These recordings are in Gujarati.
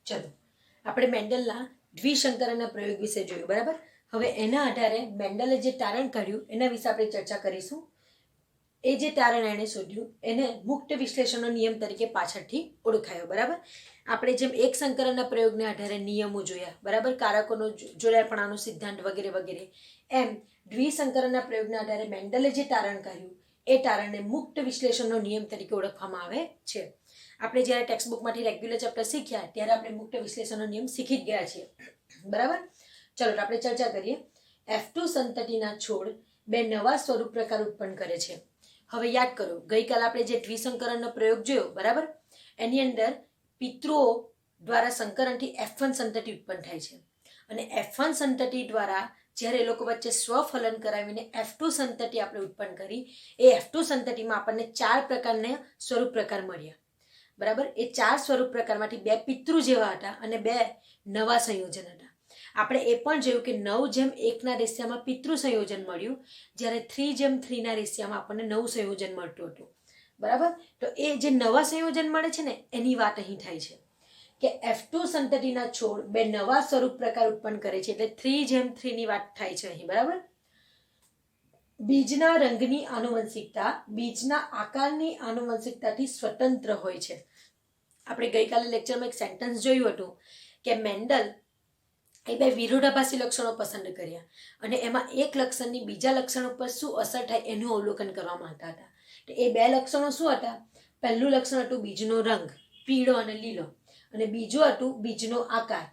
ચલો આપણે મેન્ડલના દ્વિસંકરણના પ્રયોગ વિશે જોયું, બરાબર. હવે એના આધારે મેન્ડલે જે તારણ કાઢ્યું એના વિશે આપણે ચર્ચા કરીશું. એ જે તારણ એણે શોધ્યું એને મુક્ત વિશ્લેષણનો નિયમ તરીકે પાછળથી ઓળખાયો, બરાબર. આપણે જેમ એક સંકરણના પ્રયોગને આધારે નિયમો જોયા, બરાબર, કારકોનો જોડાણપણાનો સિદ્ધાંત વગેરે વગેરે, એમ દ્વિસંકરણના પ્રયોગના આધારે મેન્ડલે જે તારણ કાઢ્યું એ તારણને મુક્ત વિશ્લેષણનો નિયમ તરીકે ઓળખવામાં આવે છે. આપણે જ્યારે ટેક્સ્ટ બુકમાંથી રેગ્યુલર ચેપ્ટર શીખ્યા ત્યારે આપણે મુક્ત વિશ્લેષણનો નિયમ શીખી જ ગયા છીએ, બરાબર. ચલો આપણે ચર્ચા કરીએ. F2 સંતતિના છોડ બે નવા સ્વરૂપ પ્રકાર ઉત્પન્ન કરે છે. હવે યાદ કરો, ગઈકાલે આપણે જે દ્વિસંકરણનો પ્રયોગ જોયો, બરાબર, એની અંદર પિતૃઓ દ્વારા સંકરણથી F1 સંતતિ ઉત્પન્ન થાય છે અને F1 સંતતિ દ્વારા જ્યારે એ લોકો વચ્ચે સ્વફલન કરાવીને F2 સંતતિ આપણે ઉત્પન્ન કરી, એ F2 સંતતિમાં આપણને 4 પ્રકારના સ્વરૂપ પ્રકાર મળ્યા, બરાબર. એ 4 સ્વરૂપ પ્રકારમાંથી 2 પિતૃ જેવા હતા અને 2 નવા સંયોજન હતા. આપણે એ પણ જોયું કે 9:1 રેશિયામાં પિતૃ સંયોજન મળ્યું, જ્યારે 3:3 રેશિયામાં આપણને નવું સંયોજન મળતું હતું, બરાબર. તો એ જે નવા સંયોજન મળે છે ને એની વાત અહીં થાય છે કે F2 સંતતિના છોડ 2 નવા સ્વરૂપ પ્રકાર ઉત્પન્ન કરે છે, એટલે 3:3 ની વાત થાય છે અહીં, બરાબર. બીજના રંગની આનુવંશિકતા બીજના આકારની આનુવંશિકતાથી સ્વતંત્ર હોય છે. આપણે ગઈકાલે લેક્ચરમાં એક સેન્ટેન્સ જોયું હતું કે મેન્ડલ એ 2 વિરોધાભાસી લક્ષણો પસંદ કર્યા અને એમાં એક લક્ષણની બીજા લક્ષણ ઉપર શું અસર થાય એનું અવલોકન કરવા માંગતા હતા. તો એ 2 લક્ષણો શું હતા? પહેલું લક્ષણ હતું બીજનો રંગ, પીળો અને લીલો, અને બીજું હતું બીજનો આકાર,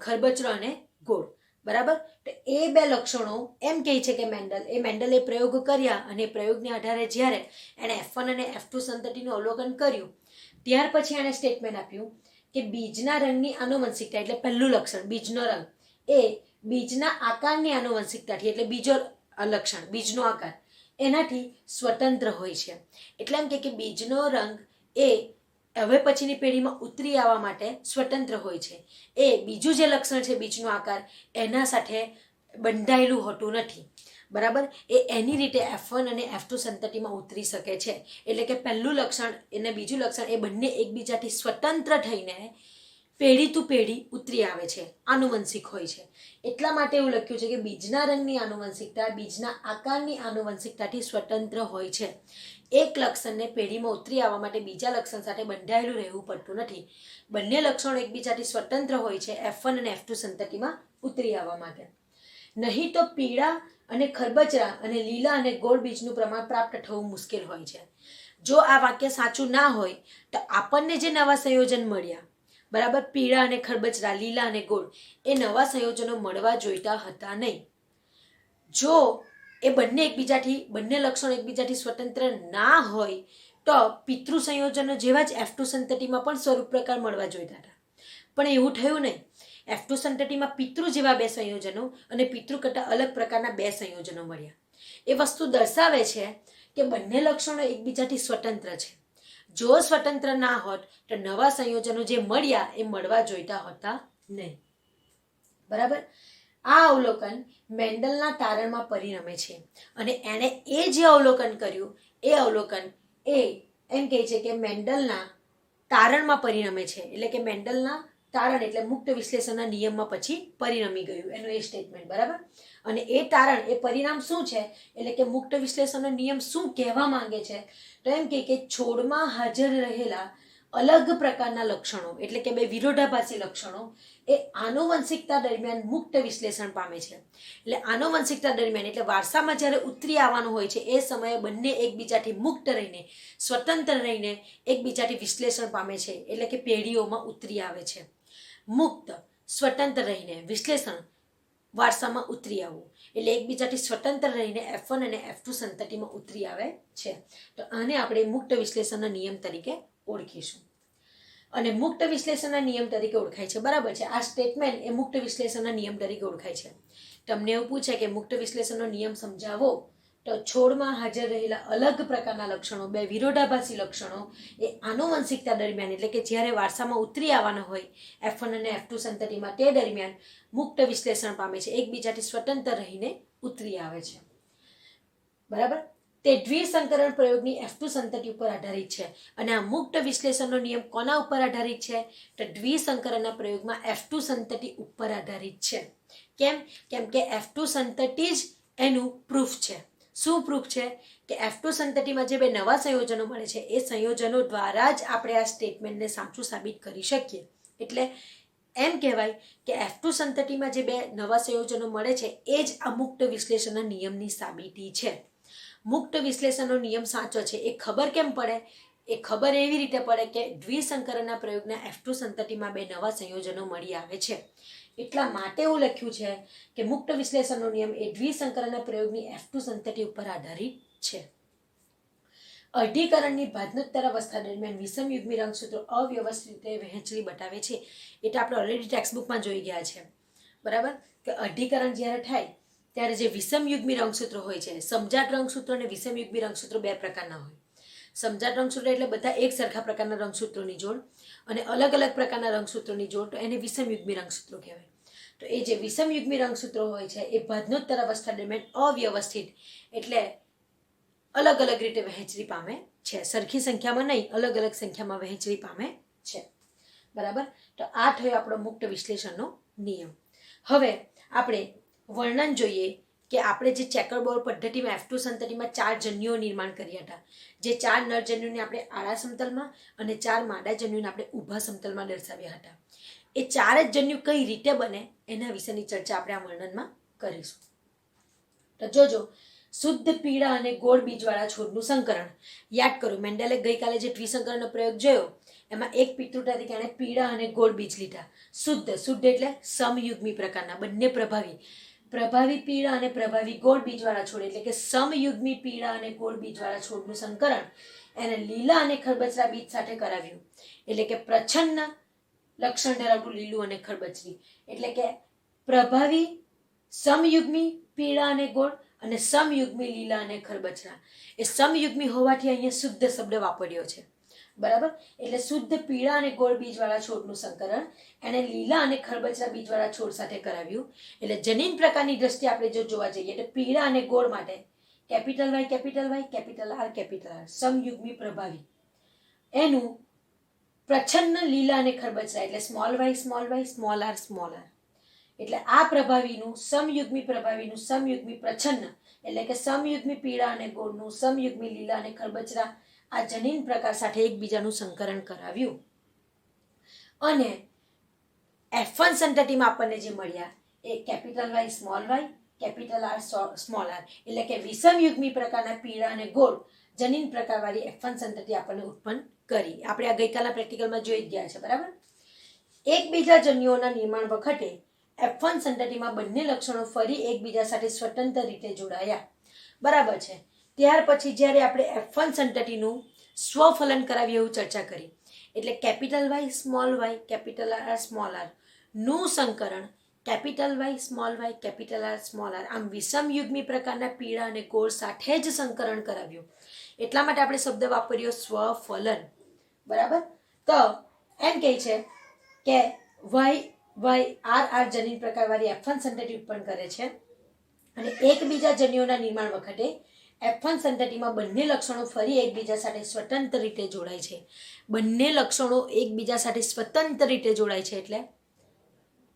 ખરબચડો અને ગોળ, બરાબર. તો એ 2 લક્ષણો એમ કહે છે કે મેન્ડલે પ્રયોગ કર્યા અને પ્રયોગને આધારે જ્યારે એણે F1 અને F2 સંતતિનું અવલોકન કર્યું ત્યાર પછી એણે સ્ટેટમેન્ટ આપ્યું કે બીજના રંગની આનુવંશિકતા, એટલે પહેલું લક્ષણ બીજનો રંગ, એ બીજના આકારની આનુવંશિકતાથી, એટલે બીજો લક્ષણ બીજનો આકાર, એનાથી સ્વતંત્ર હોય છે. એટલે એમ કે બીજનો રંગ એ હવે પછીની પેઢીમાં ઉતરી આવવા માટે સ્વતંત્ર હોય છે. એ બીજું જે લક્ષણ છે બીજનો આકાર, એના સાથે બંધાયેલું હોતું નથી, બરાબર. એ એની રીતે F1 અને F2 સંતતિમાં ઉતરી શકે છે. એટલે કે પહેલું લક્ષણ અને બીજું લક્ષણ એ બંને એકબીજાથી સ્વતંત્ર થઈને પેઢી ટુ પેઢી ઉતરી આવે છે, આનુવંશિક હોય છે. એટલા માટે એવું લખ્યું છે કે બીજના રંગની આનુવંશિકતા બીજના આકારની આનુવંશિકતાથી સ્વતંત્ર હોય છે. એક લક્ષણને પેઢીમાં ઉતરી આવવા માટે બીજા લક્ષણ સાથે બંધાયેલું રહેવું પડતું નથી. બંને લક્ષણો એકબીજાથી સ્વતંત્ર હોય છે F1 અને F2 સંતતિમાં ઉતરી આવવા માટે. નહીં તો પીળા અને ખરબચડા અને લીલા અને ગોળ બીજનું પ્રમાણ પ્રાપ્ત થવું મુશ્કેલ હોય છે. જો આ વાક્ય સાચું ના હોય તો આપણને જે નવા સંયોજન મળ્યા, બરાબર, પીળા અને ખરબચડા, લીલા અને ગોળ, એ નવા સંયોજનો મળવા જોઈતા હતા નહીં. જો એ બંને લક્ષણો એકબીજાથી સ્વતંત્ર ના હોય તો પિતૃ સંયોજનો જેવા જ F2 સંતતિમાં પણ સ્વરૂપ પ્રકાર મળવા જોઈતા હતા, પણ એવું થયું નહીં. F2 સંતતિમાં પિતૃ જેવા 2 સંયોજનો અને પિતૃ કરતાં અલગ પ્રકારના 2 સંયોજનો મળ્યા. એ વસ્તુ દર્શાવે છે કે બંને લક્ષણો એકબીજાથી સ્વતંત્ર છે. જો સ્વતંત્ર ના હોત તો નવા સંયોજનો જે મળ્યા એ મળવા જોઈતા હતા નહીં, બરાબર. આ અવલોકન મેન્ડલના તારણમાં પરિણમે છે અને એણે એ જે અવલોકન કર્યું એ અવલોકન એ એમ કહે છે કે મેન્ડલના તારણમાં પરિણમે છે. એટલે કે મેન્ડલના તારણ એટલે મુક્ત વિશ્લેષણના નિયમમાં પછી પરિણમી ગયું એનું એ સ્ટેટમેન્ટ, બરાબર. અને એ તારણ, એ પરિણામ શું છે, એટલે કે મુક્ત વિશ્લેષણનો નિયમ શું કહેવા માંગે છે, તો એમ કે છોડમાં હાજર રહેલા અલગ પ્રકારના લક્ષણો, એટલે કે 2 વિરોધાભાસી લક્ષણો, એ આનુવંશિકતા દરમિયાન મુક્ત વિશ્લેષણ પામે છે. એટલે આનુવંશિકતા દરમિયાન, એટલે વારસામાં જ્યારે ઉતરી આવવાનું હોય છે એ સમયે બંને એકબીજાથી મુક્ત રહીને, સ્વતંત્ર રહીને એકબીજાથી વિશ્લેષણ પામે છે, એટલે કે પેઢીઓમાં ઉતરી આવે છે. મુક્ત, સ્વતંત્ર રહીને વિશ્લેષણ, વારસામાં ઉતરી આવવું, એટલે એકબીજાથી સ્વતંત્ર રહીને F1 અને F2 સંતતિમાં ઉતરી આવે છે. તો આને આપણે મુક્ત વિશ્લેષણના નિયમ તરીકે ઓળખીશું અને મુક્ત વિશ્લેષણના નિયમ તરીકે ઓળખાય છે, બરાબર છે. આ સ્ટેટમેન્ટ એ મુક્ત વિશ્લેષણના નિયમ તરીકે ઓળખાય છે. તમને એવું પૂછે કે મુક્ત વિશ્લેષણનો નિયમ સમજાવો, તો છોડમાં હાજર રહેલા અલગ પ્રકારના લક્ષણો, 2 વિરોધાભાસી લક્ષણો, એ આનુવંશિકતા દરમિયાન, એટલે કે જ્યારે વારસામાં ઉતરી આવવાનો હોય F1 અને F2 સંતતિમાં, તે દરમિયાન મુક્ત વિશ્લેષણ પામે છે, એકબીજાથી સ્વતંત્ર રહીને ઉતરી આવે છે, બરાબર. તે દ્વિસંકરણ પ્રયોગની F2 સંતતિ ઉપર આધારિત છે. અને આ મુક્ત વિશ્લેષણનો નિયમ કોના ઉપર આધારિત છે? તો દ્વિસંકરણના પ્રયોગમાં F2 સંતતિ ઉપર આધારિત છે. કેમ કે F2 સંતતિ જ એનું પ્રૂફ છે. શું પ્રૂફ છે? કે F2 સંતતિમાં જે બે નવા સંયોજનો મળે છે એ સંયોજનો દ્વારા જ આપણે આ સ્ટેટમેન્ટને સાચું સાબિત કરી શકીએ. એટલે એમ કહેવાય કે F2 સંતતિમાં જે બે નવા સંયોજનો મળે છે એ જ આ મુક્ત વિશ્લેષણના નિયમની સાબિતી છે. મુક્ત વિશ્લેષણનો નિયમ સાચો છે એ ખબર કેમ પડે? એ ખબર એવી રીતે પડે કે દ્વિસંકરણના પ્રયોગના F2 સંતતિમાં બે નવા સંયોજનો મળી આવે છે. એટલા માટે એવું લખ્યું છે કે મુક્ત વિશ્લેષણનો નિયમ એ દ્વિસંકરણના પ્રયોગની F2 સંતતિ ઉપર આધારિત છે. અઢીકરણની ભાજનોત્તર અવસ્થા દરમિયાન વિષમયુગ્મી રંગસૂત્રો અવ્યવસ્થિત રીતે વહેંચણી બતાવે છે. એટલે આપણે ઓલરેડી ટેક્સ્ટબુકમાં જોઈ ગયા છે, બરાબર? કે અઢીકરણ જ્યારે થાય ત્યારે જે વિષમયુગ્મી રંગસૂત્રો હોય છે, સમજાત રંગસૂત્રો અને વિષમયુગ્મી રંગસૂત્રો બે પ્રકારના હોય. સમજાત રંગસૂત્રો એટલે બધા એક સરખા પ્રકારના રંગસૂત્રોની જોડ, અને અલગ અલગ પ્રકારના રંગસૂત્રોની જોડ, તો એને વિષમયુગ્મી રંગસૂત્રો કહેવાય. તો એ જે વિષમયુગ્મી રંગસૂત્રો હોય છે એ ભાજનોત્તર અવસ્થા દરમિયાન અવ્યવસ્થિત એટલે અલગ અલગ રીતે વહેંચણી પામે છે. સરખી સંખ્યામાં નહીં, અલગ અલગ સંખ્યામાં વહેંચણી પામે છે, બરાબર? તો આ થયો આપણો મુક્ત વિશ્લેષણનો નિયમ. હવે આપણે વર્ણન જોઈએ કે આપણે જે ચેકરબોર્ડ પદ્ધતિમાં F2 સંતતિમાં 4 જન્યુઓ નિર્માણ કર્યા હતા. જે 4 નર જન્યુને આપણે આડા સમતલમાં અને 4 માદા જન્યુને આપણે ઊભા સમતલમાં દર્શાવ્યા હતા. એ 4 જ જન્યુ કઈ રીતે બને એના વિશેની ચર્ચા આપણે આ વર્ણનમાં કરીશું. તો જોજો, શુદ્ધ પીળા અને ગોળ બીજવાળા છોડનું સંકરણ. યાદ કરો, મેન્ડેલે ગઈકાલે જે દ્વિસંકરણનો પ્રયોગ જોયો એમાં એક પિતૃ તરીકે એણે પીળા અને ગોળ બીજ લીધા. શુદ્ધ એટલે સમયુગ્મી પ્રકારના, બંને પ્રભાવી પીળા અને પ્રભાવી ગોળ બીજવાળા છોડ, એટલે કે સમયુગ્મી પીળા અને ગોળ બીજવાળા છોડનું સંકરણ એને લીલા અને ખરબચડા બીજ સાથે કરાવ્યું. એટલે કે પ્રચ્છન્ન લક્ષણ ધરાવતું લીલું અને ખરબચડી, એટલે કે પ્રભાવી સમયુગ્મી પીળા અને ગોળ અને સમયુગ્મી લીલા અને ખરબચડા. એ સમયુગ્મી હોવાથી અહીંયા શુદ્ધ શબ્દ વાપર્યો છે, બરાબર? એટલે શુદ્ધ પીળા અને ગોળ બીજવાળા છોડનું સંકરણ એને લીલા અને ખરબચડા બીજવાળા છોડ સાથે કરાવ્યું. એટલે જનીન પ્રકારની દ્રષ્ટિએ આપણે જો જોવા જઈએ તો પીળા અને ગોળ માટે કેપિટલ વાય કેપિટલ આર સમયુગ્મી પ્રભાવી, એનું પ્રચ્છન્ન લીલા અને ખરબચડા એટલે સ્મોલ વાય સ્મોલ આર. એટલે આ પ્રભાવીનું સમયુગ્મી પ્રચ્છન્ન એટલે કે સમયુગ્મી પીળા અને ગોળનું સમયુગ્મી લીલા અને ખરબચડા આ જનીન પ્રકાર સાથે એકબીજાનું સંકરણ કરાવ્યું. અને F1 સંતતિમાં આપણને જે મળ્યા એ capital Y capital R small R, એટલે કે વિષમયુગ્મી પ્રકારના પીળા અને ગોળ જનીન પ્રકારવાળી F1 સંતતિ આપણને ઉત્પન્ન કરી. આપણે આ ગઈકાલના પ્રેક્ટિકલમાં જોઈ જ ગયા છે, બરાબર? એકબીજા જન્યુઓના નિર્માણ વખતે F1 સંતતિમાં બંને લક્ષણો ફરી એકબીજા સાથે સ્વતંત્ર રીતે જોડાયા, બરાબર છે? ત્યાર પછી જ્યારે આપણે F1 સંતતિનું સ્વફલન કરાવીએ એવું ચર્ચા કરી, એટલે capital Y capital R small R નું સંકરણ capital Y capital R small R આમ વિષમયુગ્મી પ્રકારના પીળા અને ગોળ સાથે જ સંકરણ કરાવ્યું. એટલા માટે આપણે શબ્દ વાપર્યો સ્વફલન, બરાબર? તો એમ કહે છે કે આર જનીન પ્રકારવાળી F1 સંતતિ ઉત્પન્ન કરે છે. અને એકબીજા જન્યુઓના નિર્માણ વખતે F1 સંતતિમાં બંને લક્ષણો ફરી એકબીજા સાથે સ્વતંત્ર રીતે જોડાય છે. બંને લક્ષણો એકબીજા સાથે સ્વતંત્ર રીતે જોડાય છે, એટલે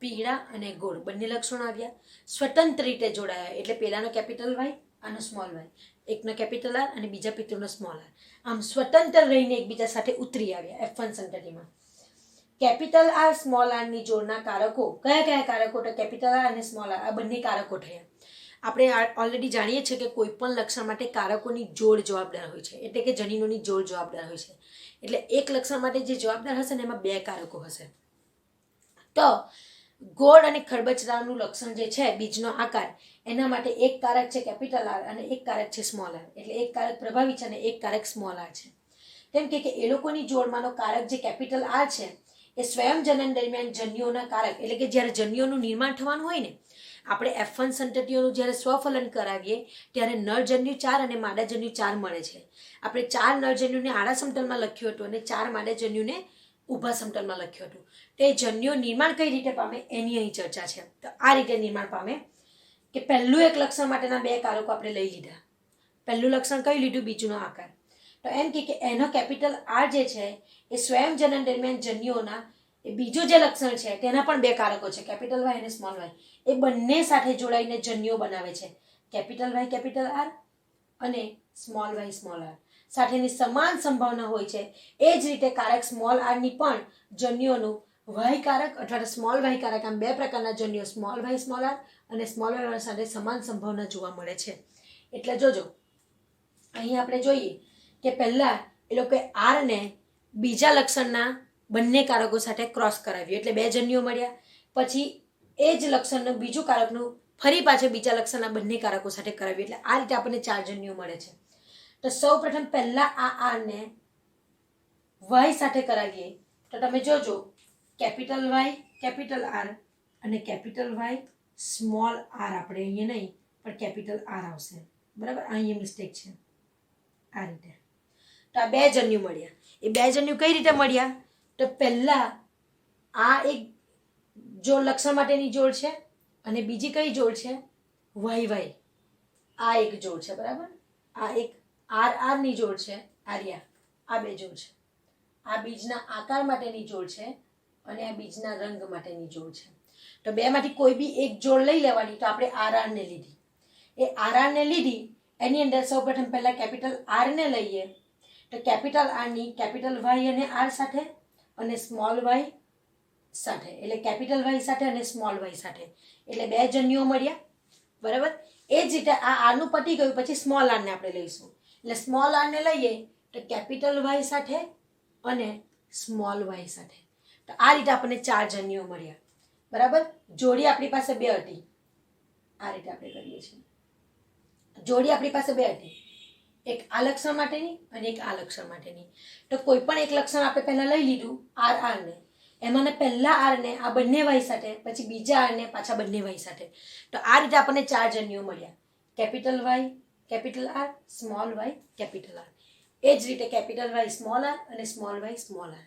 પીળા અને ગોળ બંને લક્ષણો આવ્યા, સ્વતંત્ર રીતે જોડાયા. એટલે પેલાનો કેપિટલ વાય, આનો સ્મોલ વાય, એકનો કેપિટલ આર અને બીજા પિતૃનો સ્મોલ આર, આમ સ્વતંત્ર રહીને એકબીજા સાથે ઉતરી આવ્યા F1 સંતતિમાં. કેપિટલ આર સ્મોલ આરની જોડના કારકો કયા કારકો? તો કેપિટલ આર અને સ્મોલ આર આ બંને કારકો થયા. આપણે ઓલરેડી જાણીએ છીએ કે કોઈ પણ લક્ષણ માટે કારકોની જોડ જવાબદાર હોય છે, એટલે કે જનીનોની જોડ જવાબદાર હોય છે. એટલે એક લક્ષણ માટે જે જવાબદાર હશે ને એમાં બે કારકો હશે. તો ગોળ અને ખરબચડાનું લક્ષણ જે છે, બીજનો આકાર, એના માટે એક કારક છે કેપિટલ આર અને એક કારક છે સ્મોલ આર. એટલે એક કારક પ્રભાવી છે અને એક કારક સ્મોલ આર છે. કેમ કે એ લોકોની જોડમાંનો કારક જે કેપિટલ આર છે એ સ્વયં જનન દરમિયાન જન્યુઓના કારક, એટલે કે જ્યારે જન્યુઓનું નિર્માણ થવાનું હોય ને, આપણે F1 સંતતિઓનું જ્યારે સ્વફલન કરાવીએ ત્યારે નરજન્યુ 4 અને માદાજન્યુ 4 મળે છે. આપણે 4 નરજન્યુને આડા સમતલમાં લખ્યું હતું અને 4 માદાજન્યુને ઊભા સમતલમાં લખ્યું હતું. તે જન્યુઓ નિર્માણ કઈ રીતે પામે એની અહીં ચર્ચા છે. તો આ રીતે નિર્માણ પામે કે પહેલું એક લક્ષણ માટેના બે કારકો આપણે લઈ લીધા, પહેલું લક્ષણ કયું લીધું? બીજનો આકાર. તો એમ કે એનો કેપિટલ આર જે છે એ સ્વયં જનન દરમિયાન જન્યુઓના એ બીજું જે લક્ષણ છે તેના પણ બે કારકો છે, કેપિટલ વાય અને સ્મોલ વાય. એ બંને સાથે જોડાઈને જન્યુઓ બનાવે છે. કેપિટલ વાય કેપિટલ આર અને સ્મોલ વાય સ્મોલ આર સાથેની સમાન સંભાવના હોય છે. એ જ રીતે કારક સ્મોલ આરની પણ જન્યુઓનું વાય કારક અથવા તો સ્મોલ વાય કારક, આમ બે પ્રકારના જન્યુઓ સ્મોલ વાય સ્મોલ આર અને સ્મોલ વાય સાથે સમાન સંભાવના જોવા મળે છે. એટલે જોજો અહીં આપણે જોઈએ કે પહેલા એ લોકોએ આરને બીજા લક્ષણના બંને કારકો સાથે ક્રોસ કરાવ્યું એટલે બે જન્યુઓ મળ્યા. પછી એ જ લક્ષણનું બીજું કારકનું ફરી પાછળ બીજા લક્ષણના બંને કારકો સાથે કરાવ્યું એટલે આ રીતે આપણને 4 જન્યુઓ મળે છે. તો સૌ પ્રથમ પહેલા આ આરને વાય સાથે કરાવીએ તો તમે જોજો કેપિટલ વાય કેપિટલ આર અને કેપિટલ વાય સ્મોલ આર, આપણે અહીંયા નહીં પણ કેપિટલ આર આવશે, બરાબર? અહીંયા મિસ્ટેક છે. આ રીતે તો આ બે જન્યુ મળ્યા. એ બે જન્યુ કઈ રીતે મળ્યા? તો પહેલા આ એક જોડ લક્ષણ માટેની જોડ છે અને બીજી કઈ જોડ છે? Y Y. આ એક જોડ છે, બરાબર? આ એક આર આર ની જોડ છે, આર્યા. આ બે જોડ છે. આ બીજના આકાર માટેની જોડ છે અને આ બીજના રંગ માટેની જોડ છે. તો બેમાંથી કોઈ બી એક જોડ લઈ લેવાની. તો આપણે આર આર ને લીધી. એ આર આર ને લીધી એની અંદર સૌપ્રથમ પહેલા કેપિટલ આર ને લઈએ તો કેપિટલ આર ની કેપિટલ વાય અને આર સાથે અને સ્મોલ વાય સાથે, એટલે કેપિટલ વાય સાથે અને સ્મોલ વાય સાથે, એટલે બે જન્યુઓ મળ્યા, બરાબર? એ જ રીતે આ આરનું પતી ગયું પછી સ્મોલ આરને આપણે લઈશું. એટલે સ્મોલ આરને લઈએ તો કેપિટલ વાય સાથે અને સ્મોલ વાય સાથે. તો આ રીતે આપણને 4 જન્યુઓ મળ્યા, બરાબર? જોડી આપણી પાસે 2 હતી. આ રીતે આપણે કરીએ છીએ. જોડી આપણી પાસે 2 હતી, એક આ લક્ષણ માટેની અને એક આ લક્ષણ માટેની. તો કોઈ પણ એક લક્ષણ આપણે પહેલા લઈ લીધું આર આરને, એમાંને પહેલા આરને આ બંને વાય સાથે, પછી બીજા આરને પાછા બંને વાય સાથે. તો આ રીતે આપણને 4 જન્યુઓ મળ્યા, capital Y capital R small Y capital R. એ જ રીતે કેપિટલ વાય સ્મોલ આર અને સ્મોલ વાય સ્મોલ આર.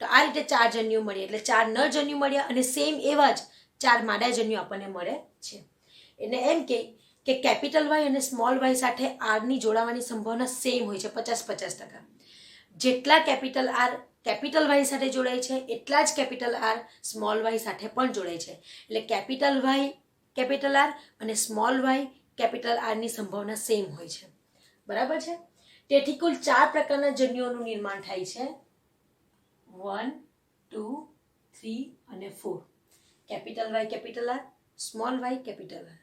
તો આ રીતે 4 જન્યુઓ મળ્યા, એટલે 4 નર જન્યુ મળ્યા અને સેમ એવા જ 4 માદા જન્યુ આપણને મળે છે. એટલે એમ કે કેપિટલ વાય અને સ્મોલ વાય સાથે આરની જોડાવાની સંભાવના સેમ હોય છે, 50-50%. જેટલા કેપિટલ આર કેપિટલ વાય સાથે જોડાય છે એટલા જ કેપિટલ આર સ્મોલ વાય સાથે પણ જોડાય છે. એટલે કેપિટલ વાય કેપિટલ આર અને સ્મોલ વાય કેપિટલ આરની સંભાવના સેમ હોય છે, બરાબર છે? તેથી કુલ 4 પ્રકારના જન્યુઓનું નિર્માણ થાય છે, 1, 2, 3 અને 4. Capital Y capital R small Y capital R,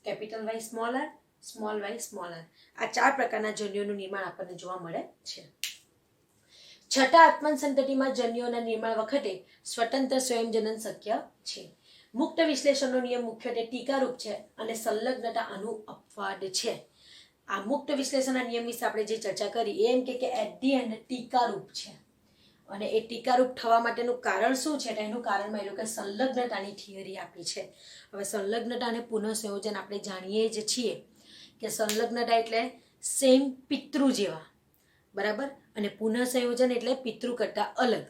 capital Y small R small Y small R. આ 4 પ્રકારના જન્યુઓનું નિર્માણ આપણને જોવા મળે છે. છઠ્ઠા આત્મન સંતતિમાં જન્યુઓના નિર્માણ વખતે સ્વતંત્ર સ્વયંજનન શક્ય છે. મુક્ત વિશ્લેષણનો નિયમ મુખ્યત્વે ટીકારૂપ છે અને સંલગ્નતા આનું અપવાદ છે. આ મુક્ત વિશ્લેષણના નિયમ વિશે આપણે જે ચર્ચા કરી એ એમ કે એટ ધી એન્ડ ટીકારૂપ છે અને એ ટીકારૂપ થવા માટેનું કારણ શું છે? એનું કારણમાં એ લોકોએ સંલગ્નતાની થિયરી આપી છે. હવે સંલગ્નતા અને પુનઃસંયોજન આપણે જાણીએ જ છીએ કે સંલગ્નતા એટલે સેમ પિતૃ જેવા, બરાબર? અને પુનઃસંયોજન એટલે પિતૃ કરતાં અલગ.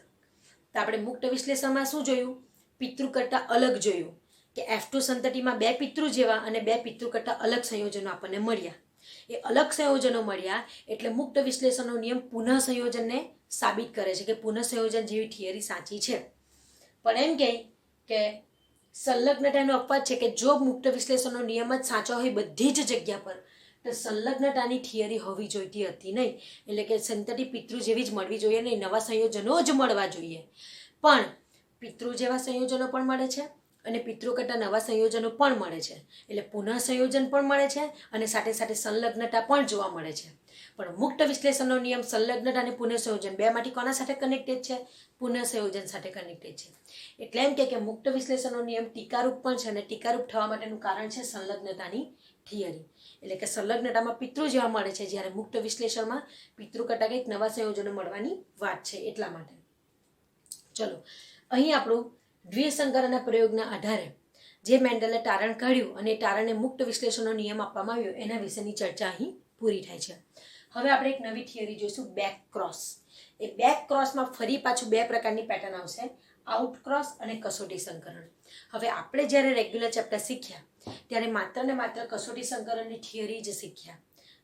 તો આપણે મુક્ત વિશ્લેષણમાં શું જોયું? પિતૃ કરતાં અલગ જોયું કે F2 સંતતિમાં 2 પિતૃ જેવા અને 2 પિતૃ કરતાં અલગ સંયોજનો આપણને મળ્યા. એ અલગ સંયોજનો મળ્યા એટલે મુક્ત વિશ્લેષણનો નિયમ પુનઃસંયોજનને સાબિત કરે છે કે પુનઃસંયોજન જેવી થિયરી સાચી છે. પણ એમ કે સંલગ્નતાનો અપવાદ છે કે જો મુક્ત વિશ્લેષણનો નિયમ જ સાચો હોય બધી જ જગ્યા પર તો સંલગ્નતાની થિયરી હોવી જોઈતી હતી નહીં. એટલે કે સંતતિ પિતૃ જેવી જ મળવી જોઈએ નહીં, નવા સંયોજનો જ મળવા જોઈએ. પણ પિતૃ જેવા સંયોજનો પણ મળે છે અને પિતૃ કરતાં નવા સંયોજનો પણ મળે છે. એટલે પુનઃસંયોજન પણ મળે છે અને સાથે સાથે સંલગ્નતા પણ જોવા મળે છે. પણ મુક્ત વિશ્લેષણનો નિયમ સંલગ્નતા અને પુનઃસંયોજન બેમાંથી કોના સાથે કનેક્ટેડ છે? પુનઃસંયોજન સાથે કનેક્ટેડ છે. એટલે એમ કે મુક્ત વિશ્લેષણનો નિયમ ટીકારૂપ પણ છે અને ટીકારૂપ થવા માટેનું કારણ છે સંલગ્નતાની થિયરી. એટલે કે સંલગ્નતામાં પિતૃ જેવા મળે છે જ્યારે મુક્ત વિશ્લેષણમાં પિતૃ કરતાં કંઈક નવા સંયોજનો મળવાની વાત છે, એટલા માટે. ચલો, અહીં આપણું દ્વિસંકરણના પ્રયોગના આધારે જે મેન્ડલે તારણ કાઢ્યું અને તારણને મુક્ત વિશ્લેષણનો નિયમ આપવામાં આવ્યો એના વિશેની ચર્ચા અહીં પૂરી થાય છે. હવે આપણે એક નવી થિયરી જોઈશું, બેક ક્રોસ. એ બેક ક્રોસમાં ફરી પાછું 2 પ્રકારની પેટર્ન આવશે, આઉટ ક્રોસ અને કસોટી સંકરણ. હવે આપણે જ્યારે રેગ્યુલર ચેપ્ટર શીખ્યા ત્યારે માત્ર ને માત્ર કસોટી સંકરણની થિયરી જ શીખ્યા,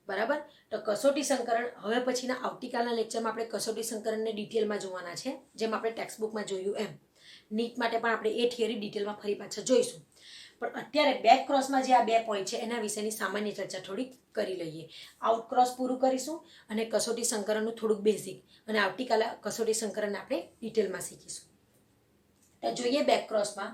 બરાબર. તો કસોટી સંકરણ હવે પછીના આવતીકાલના લેક્ચરમાં આપણે કસોટી સંકરણને ડિટેલમાં જોવાના છે, જેમ આપણે ટેક્સ્ટબુકમાં જોયું એમ. નીટ માટે પણ આપણે એ થિયરી ડિટેલમાં ફરી પાછા જોઈશું. પણ અત્યારે બેક ક્રોસમાં જે આ 2 પોઈન્ટ છે એના વિશેની સામાન્ય ચર્ચા થોડીક કરી લઈએ. આઉટ ક્રોસ પૂરું કરીશું અને કસોટી સંકરણનું થોડુંક બેઝિક, અને આવતીકાલે કસોટી સંકરણને આપણે ડિટેલમાં શીખીશું. તો જોઈએ બેક ક્રોસમાં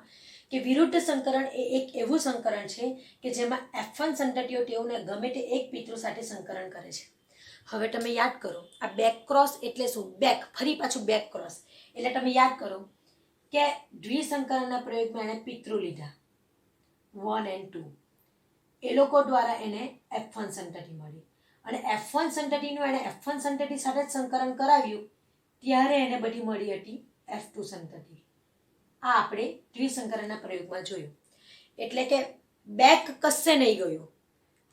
કે વિરુદ્ધ સંકરણ એ એક એવું સંકરણ છે કે જેમાં F1 સંતતિઓ તેઓને ગમે તે એક પિતૃ સાથે સંકરણ કરે છે. હવે તમે યાદ કરો આ બેક ક્રોસ એટલે શું? બેક, ફરી પાછું બેક ક્રોસ એટલે તમે યાદ કરો કે દ્વિસંકરણના પ્રયોગમાં એણે પિતૃ લીધા 1 and 2, એ લોકો દ્વારા એને F1 સંતતિ મળી, અને F1 સંતતિનું એણે F1 સંતતિ સાથે જ સંકરણ કરાવ્યું ત્યારે એને બધી મળી હતી F2 સંતતિ. આ આપણે દ્વિસંકરણના પ્રયોગમાં જોયું. એટલે કે બેક કશે નહીં ગયું.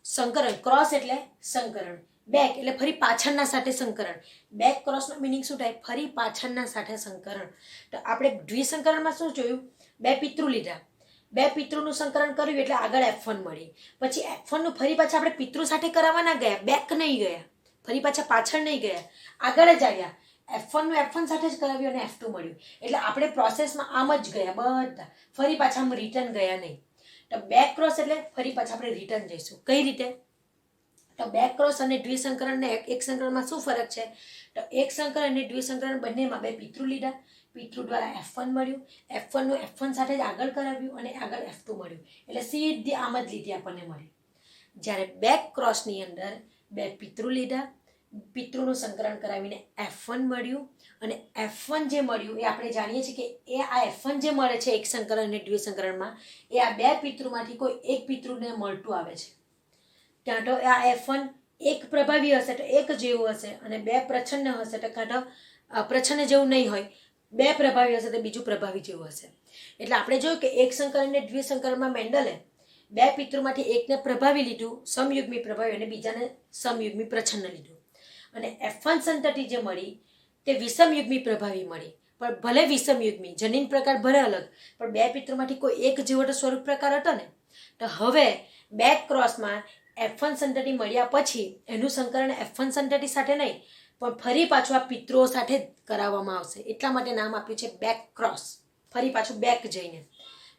સંકરણ, ક્રોસ એટલે સંકરણ, બેક એટલે ફરી પાછળના સાથે સંકરણ. બેક ક્રોસનો મિનિંગ શું થાય? ફરી પાછળના સાથે સંકરણ. તો આપણે દ્વિસંકરણમાં શું જોયું? 2 પિતૃ લીધા, 2 પિતૃનું સંકરણ કર્યું એટલે આગળ F1 મળી. પછી F1 નું ફરી પાછા આપણે પિતૃ સાથે કરાવવા ના ગયા, બેક નહીં ગયા, ફરી પાછા પાછળ નહીં ગયા, આગળ જ આવ્યા. F1 નું F1 સાથે જ કરાવ્યું અને F2 મળ્યું. એટલે આપણે પ્રોસેસમાં આમ જ ગયા બધા, ફરી પાછા આમ રિટર્ન ગયા નહીં. તો બેક ક્રોસ એટલે ફરી પાછા આપણે રિટર્ન જઈશું. કઈ રીતે? તો બેક ક્રોસ અને દ્વિસંકરણ ને એક સંકરણમાં શું ફરક છે? તો એક સંકરણ અને દ્વિસંકરણ બંનેમાં 2 પિતૃ લીધા, પિતૃ દ્વારા F1 મળ્યું, F1 નું F1 સાથે જ આગળ કરાવ્યું અને આગળ F2 મળ્યું. એટલે સીધી આમ જ લીધી આપણને મળી. જ્યારે બેક ક્રોસની અંદર 2 પિતૃ લીધા, પિતૃનું સંકરણ કરાવીને F1 મળ્યું, અને F1 જે મળ્યું એ આપણે જાણીએ છીએ કે એ આ F1 જે મળે છે એક સંકરણ અને દ્વિસંકરણમાં એ આ 2 પિતૃમાંથી કોઈ એક પિતૃને મળતું આવે છે. ત્યાં તો આ F1 એક પ્રભાવી હશે તો એક જેવું હશે, અને 2 પ્રચ્છન્ન હશે તો કાં તો પ્રચ્છન્ન જેવું નહીં હોય, 2 પ્રભાવી હશે તો બીજું પ્રભાવી જેવું હશે. એટલે આપણે જોયું કે એક સંકરણ અને દ્વિસંકરણમાં મેન્ડલે 2 પિતૃમાંથી એકને પ્રભાવી લીધું, સમયુગ્મી પ્રભાવી, અને બીજાને સમયુગ્મી પ્રચ્છન્ન લીધું. અને F1 સંતતિ જે મળી તે વિષમયુગ્મી પ્રભાવી મળી. પણ ભલે વિષમયુગ્મી, જનીન પ્રકાર ભલે અલગ, પણ 2 પિતૃમાંથી કોઈ એક જેવો તો સ્વરૂપ પ્રકાર હતો ને. તો હવે બેક ક્રોસમાં F1 સંતતિ મળ્યા પછી એનું સંકરણ F1 સંતતિ સાથે નહીં પણ ફરી પાછું આ પિતૃઓ સાથે જ કરાવવામાં આવશે. એટલા માટે નામ આપ્યું છે બેક ક્રોસ, ફરી પાછું બેક જઈને.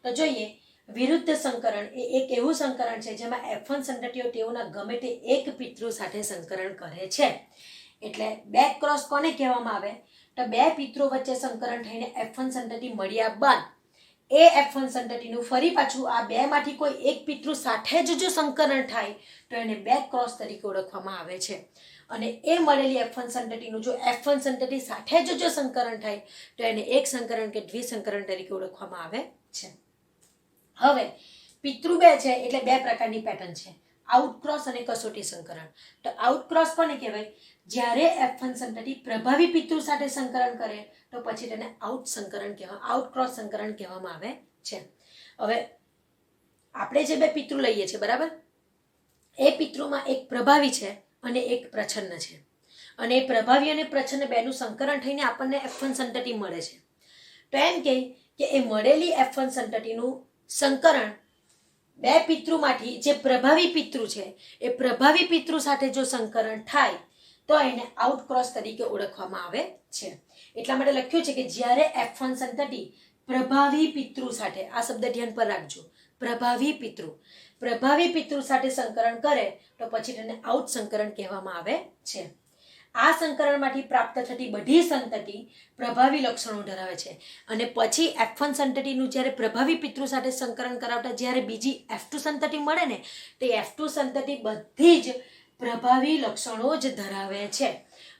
તો જોઈએ વિરુદ્ધ સંકરણ એ એક એવું સંકરણ છે જેમાં F1 સંતતિઓ તેઓના ગમે તે એક પિતૃ સાથે સંકરણ કરે છે. એટલે બેક ક્રોસ કોને કહેવામાં આવે? તો 2 પિતૃ વચ્ચે સંકરણ થઈને F1 સંતતિ મળ્યા બાદ એ F1 સંતતિનું ફરી પાછું આ 2 માંથી કોઈ એક પિતૃ સાથે જ જો સંકરણ થાય તો એને બેક ક્રોસ તરીકે ઓળખવામાં આવે છે. અને એ મળેલી F1 સંતતિનું જો F1 સંતતિ સાથે જ જો સંકરણ થાય તો એને એક સંકરણ કે દ્વિસંકરણ તરીકે ઓળખવામાં આવે છે. હવે પિતૃ 2 છે એટલે 2 પ્રકારની પેટર્ન છે, આઉટક્રોસ અને કસોટી સંકરણ. તો આઉટક્રોસ કોને કહેવાય? જ્યારે F1 સંતતિ પ્રભાવી પિતૃ સાથે સંકરણ કરે તો પછી તેને આઉટ સંકરણ કહેવામાં, આઉટક્રોસ સંકરણ કહેવામાં આવે છે. હવે આપણે જે 2 પિતૃ લઈએ છીએ બરાબર, એ પિતૃમાં એક પ્રભાવી છે અને એક પ્રચ્છન્ન છે, અને એ પ્રભાવી અને પ્રચ્છન્ન બેનું સંકરણ થઈને આપણને F1 સંતતિ મળે છે. તો એમ કે એ મળેલી F1 સંતતિનું સંકરણ 2 પિતૃમાંથી જે પ્રભાવી પિતૃ છે એ પ્રભાવી પિતૃ સાથે જો સંકરણ થાય તો એને આઉટક્રોસ તરીકે ઓળખવામાં આવે છે. એટલા માટે લખ્યું છે કે જ્યારે F1 સંતતિ પ્રભાવી પિતૃ સાથે, આ શબ્દ ધ્યાન પર રાખજો, પ્રભાવી પિતૃ સાથે સંકરણ કરે તો પછી તેને આઉટ સંકરણ કહેવામાં આવે છે. આ સંકરણમાંથી પ્રાપ્ત થતી બધી સંતતિ પ્રભાવી લક્ષણો ધરાવે છે, અને પછી F1 સંતતિનું જ્યારે પ્રભાવી પિતૃ સાથે સંકરણ કરાવતા જ્યારે બીજી F2 સંતતિ મળે ને તે F2 સંતતિ બધી જ પ્રભાવી લક્ષણો જ ધરાવે છે,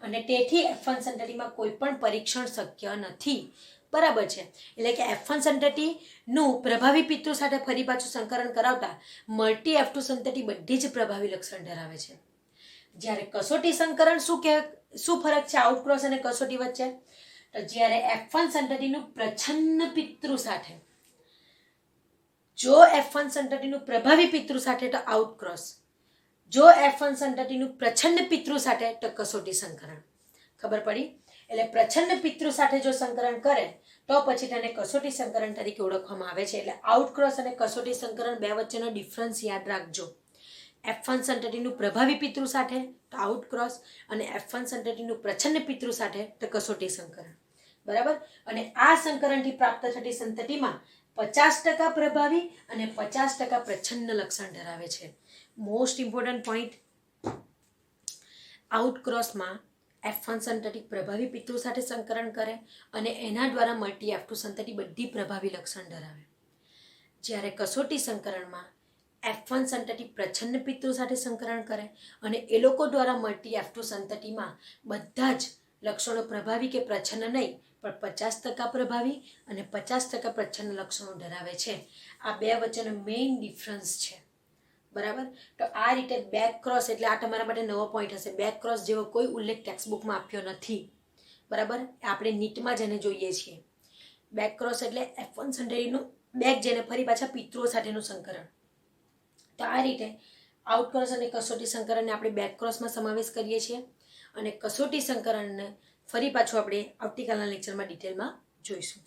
અને તેથી F1 સંતતિમાં કોઈ પણ પરીક્ષણ શક્ય નથી. બરાબર છે. એટલે કે F1 સંતતિનું પ્રભાવી પિતૃ સાથે ફરી પાછું સંકરણ કરાવતા મળતી F2 સંતતિ બધી જ પ્રભાવી લક્ષણ ધરાવે છે. જ્યારે કસોટી સંકરણ શું ફરક છે આઉટક્રોસ અને કસોટી વચ્ચે? તો જ્યારે F1 સંતતિનું પ્રચ્છન્ન પિતૃ સાથે, જો F1 સંતતિનું પ્રભાવી પિતૃ સાથે તો આઉટક્રોસ, જો F1 સંતતિનું પ્રચ્છન્ન પિતૃ સાથે તો કસોટી સંકરણ. ખબર પડી? એટલે પ્રચ્છન્ન પિતૃ સાથે જો સંકરણ કરે તો પછી તેને કસોટી સંકરણ તરીકે ઓળખવામાં આવે છે. એટલે આઉટક્રોસ અને કસોટી સંકરણ 2 વચ્ચેનો ડિફરન્સ યાદ રાખજો F1 સંતતિનું પ્રભાવી પિતૃ સાથે તો આઉટક્રોસ અને F1 સંતતિનું પ્રચ્છન્ન પિતૃ સાથે તો કસોટી સંકરણ. બરાબર. અને આ સંકરણથી પ્રાપ્ત થતી સંતતિમાં 50% પ્રભાવી અને 50% પ્રચ્છન્ન લક્ષણ ધરાવે છે. મોસ્ટ ઇમ્પોર્ટન્ટ પોઈન્ટ, આઉટક્રોસમાં F1 સંતતિ પ્રભાવી પિતૃ સાથે સંકરણ કરે અને એના દ્વારા મળતી F2 સંતતિ બધી પ્રભાવી લક્ષણ ધરાવે. જ્યારે કસોટી સંકરણમાં F1 સંતતિ પ્રચ્છન્ન પિતૃ સાથે સંકરણ કરે અને એ લોકો દ્વારા મળતી F2 સંતતિમાં બધા જ લક્ષણો પ્રભાવી કે પ્રચ્છન્ન નહીં પણ 50% પ્રભાવી અને 50% પ્રચ્છન્ન લક્ષણો ધરાવે છે. આ બે વચ્ચેનો મેઇન ડિફરન્સ છે. બરાબર. તો આ રીતે બેક ક્રોસ એટલે આ તમારા માટે નવો પોઈન્ટ હશે. બેક ક્રોસ જેવો કોઈ ઉલ્લેખ ટેક્સ્ટબુકમાં આપ્યો નથી. બરાબર. આપણે નીટમાં જેને જોઈએ છીએ બેક ક્રોસ એટલે F1 સંતતિનું બેક જેને ફરી પાછા પિતૃઓ સાથેનું સંકરણ. તો આ રીતે આઉટક્રોસ અને કસોટી સંકરણને આપણે બેક ક્રોસમાં સમાવેશ કરીએ છીએ અને કસોટી સંકરણને ફરી પાછું આપણે આવતીકાલના લેક્ચરમાં ડિટેલમાં જોઈશું.